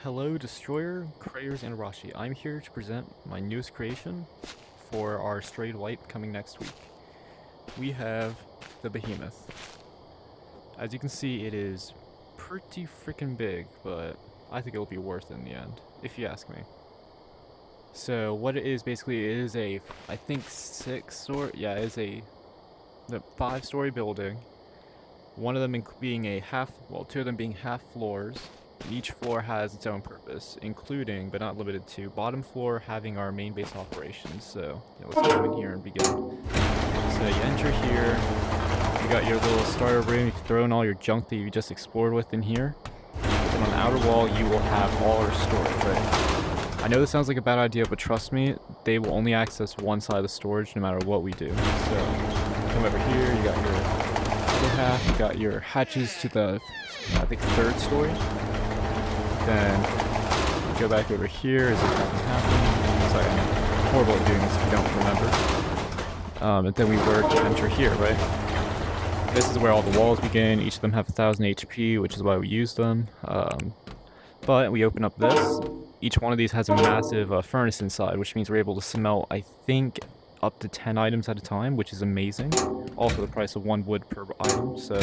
Hello Destroyer, Crayers, and Arashi. I'm here to present my newest creation for our Strayed Wipe coming next week. We have the Behemoth. As you can see, it is pretty freaking big, but I think it'll be worth it in the end, if you ask me. So what it is basically, it is a, I think it is a 5-story building. One of them being two of them being half floors. Each floor has its own purpose, including, but not limited to, bottom floor having our main base operations. So yeah, let's go in here and begin. So you enter here, you got your little starter room, you can throw in all your junk that you just explored with in here. Then on the outer wall, you will have all our storage, right? I know this sounds like a bad idea, but trust me, they will only access one side of the storage no matter what we do. So come over here, you got your other half, you got your hatches to the, I think, 3rd story. Then go back over here. Is it happening? Sorry, I'm horrible at doing this if you don't remember. And then we were to enter here, right? This is where all the walls begin. Each of them have 1000 HP, which is why we use them. But we open up this. Each one of these has a massive furnace inside, which means we're able to smelt, I think, up to 10 items at a time, which is amazing. All for the price of 1 wood per item, so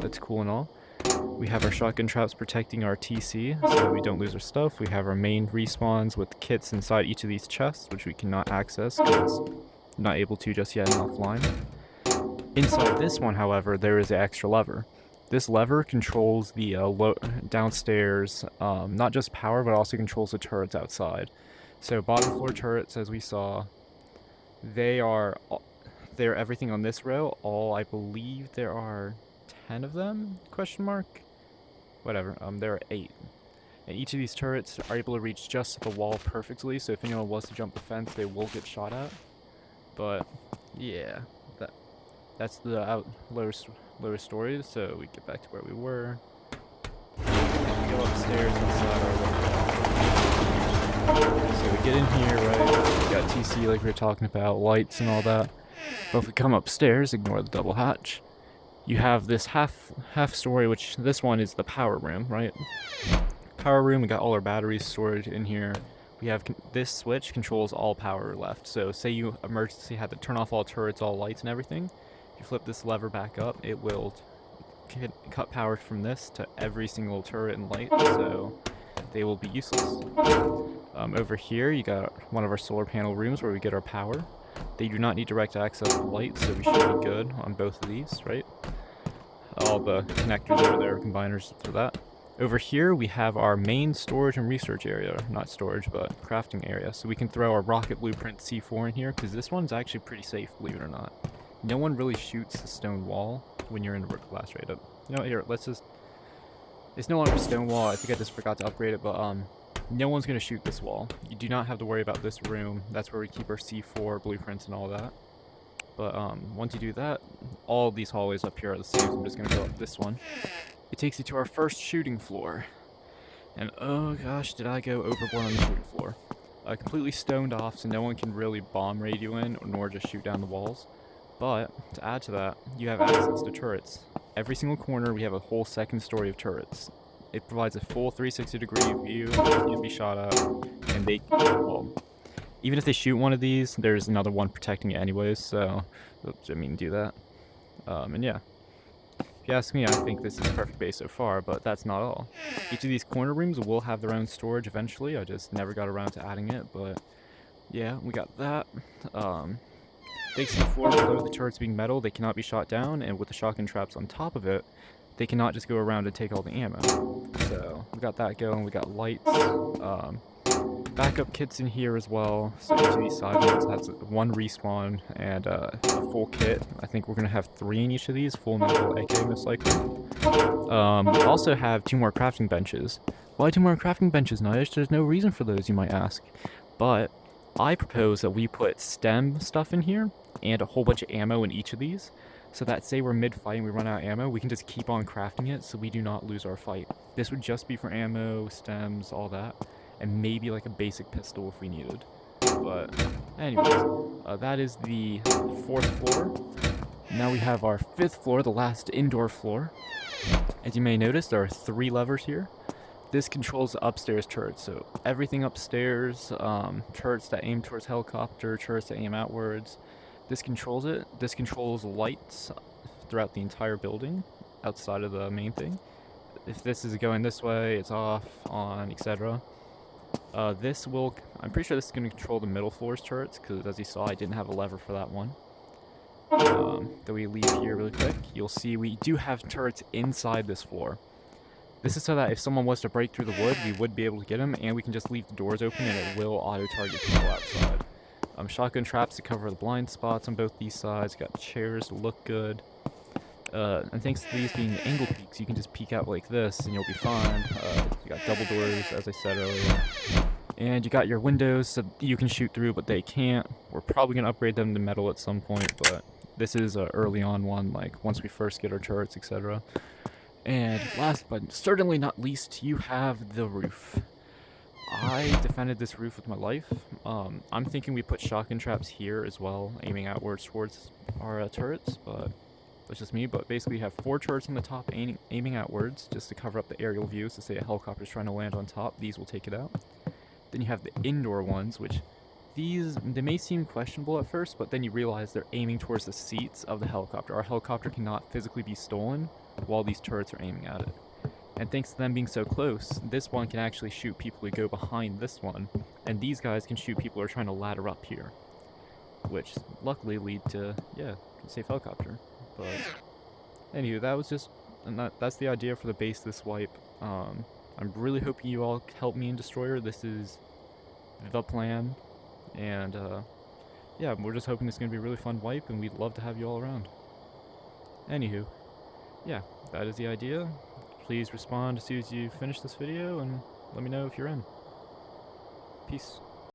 that's cool and all. We have our shotgun traps protecting our TC, so we don't lose our stuff. We have our main respawns with kits inside each of these chests, which we cannot access because we're not able to just yet offline. Inside this one, however, there is an extra lever. This lever controls the downstairs, not just power, but also controls the turrets outside. So bottom floor turrets, as we saw, they're everything on this row. I believe there are 10 of them? Question mark? Whatever, there are 8. And each of these turrets are able to reach just the wall perfectly, so if anyone was to jump the fence, they will get shot at. But, yeah, that's the lower story, so we get back to where we were. Go upstairs inside our window. So we get in here, right? We got TC like we were talking about, lights and all that. But if we come upstairs, ignore the double hatch. You have this half story, which this one is the power room, right? Power room, we got all our batteries stored in here. We have this switch controls all power left. So say you emergency had to turn off all turrets, all lights and everything. If you flip this lever back up, it will cut power from this to every single turret and light, so they will be useless. Over here, you got one of our solar panel rooms where we get our power. They do not need direct access to light, so we should be good on both of these, right? All the connectors over there, combiners for that. Over here, we have our main storage and research area. Not storage, but crafting area. So we can throw our rocket blueprint C4 in here, because this one's actually pretty safe, believe it or not. No one really shoots the stone wall when you're in the blast rate up. You know, here, let's just... It's no longer a stone wall. I think I just forgot to upgrade it, but no one's going to shoot this wall. You do not have to worry about this room. That's where we keep our C4 blueprints and all that. But once you do that, all these hallways up here are the same. So I'm just going to go up this one. It takes you to our first shooting floor. And oh gosh, did I go overboard on the shooting floor. Completely stoned off, so no one can really bomb raid you in, nor just shoot down the walls. But to add to that, you have access to turrets. Every single corner, we have a whole 2nd story of turrets. It provides a full 360-degree view, you can be shot at, and they, well, even if they shoot one of these, there's another one protecting it anyways, so, I mean, do that. And yeah, if you ask me, I think this is a perfect base so far, but that's not all. Each of these corner rooms will have their own storage eventually, I just never got around to adding it, but yeah, we got that. Thanks to the floor below the turrets being metal, they cannot be shot down, and with the shotgun traps on top of it, they cannot just go around and take all the ammo. So we got that going, we got lights, backup kits in here as well. So each of these side ones has 1 respawn and a full kit. I think we're going to have 3 in each of these, full metal AK most likely. We also have 2 more crafting benches. Why 2 more crafting benches, Nish? There's no reason for those, you might ask. But I propose that we put stem stuff in here and a whole bunch of ammo in each of these, so that say we're mid-fight and we run out of ammo, we can just keep on crafting it so we do not lose our fight. This would just be for ammo, stems, all that, and maybe like a basic pistol if we needed. But anyways, that is the 4th floor. Now we have our 5th floor, the last indoor floor. As you may notice, there are 3 levers here. this controls the upstairs turrets, so everything upstairs, turrets that aim towards helicopter, turrets that aim outwards, this controls it. This controls lights throughout the entire building, outside of the main thing. If this is going this way, it's off, on, etc. This will, I'm pretty sure this is going to control the middle floor's turrets, because as you saw, I didn't have a lever for that one. That we leave here really quick. You'll see we do have turrets inside this floor. This is so that if someone was to break through the wood, we would be able to get them, and we can just leave the doors open and it will auto-target people outside. Shotgun traps to cover the blind spots on both these sides. Got chairs to look good. And thanks to these being angle peaks, you can just peek out like this and you'll be fine. You got double doors, as I said earlier. And you got your windows so you can shoot through, but they can't. We're probably going to upgrade them to metal at some point, but this is a early on one, like once we first get our turrets, etc. And last but certainly not least, you have the roof. I defended this roof with my life. I'm thinking we put shotgun traps here as well, aiming outwards towards our turrets, but that's just me. But basically you have 4 turrets on the top aiming outwards just to cover up the aerial views to say a helicopter's trying to land on top. These will take it out. Then you have the indoor ones, which they may seem questionable at first, but then you realize they're aiming towards the seats of the helicopter. Our helicopter cannot physically be stolen while these turrets are aiming at it. And thanks to them being so close, this one can actually shoot people who go behind this one, and these guys can shoot people who are trying to ladder up here, which luckily lead to, yeah, safe helicopter. But anywho, that was just, that's the idea for the base of this wipe. I'm really hoping you all help me in Destroyer. This is the plan, and yeah, we're just hoping it's going to be a really fun wipe, and we'd love to have you all around. Anywho, yeah, that is the idea. Please respond as soon as you finish this video, and let me know if you're in. Peace.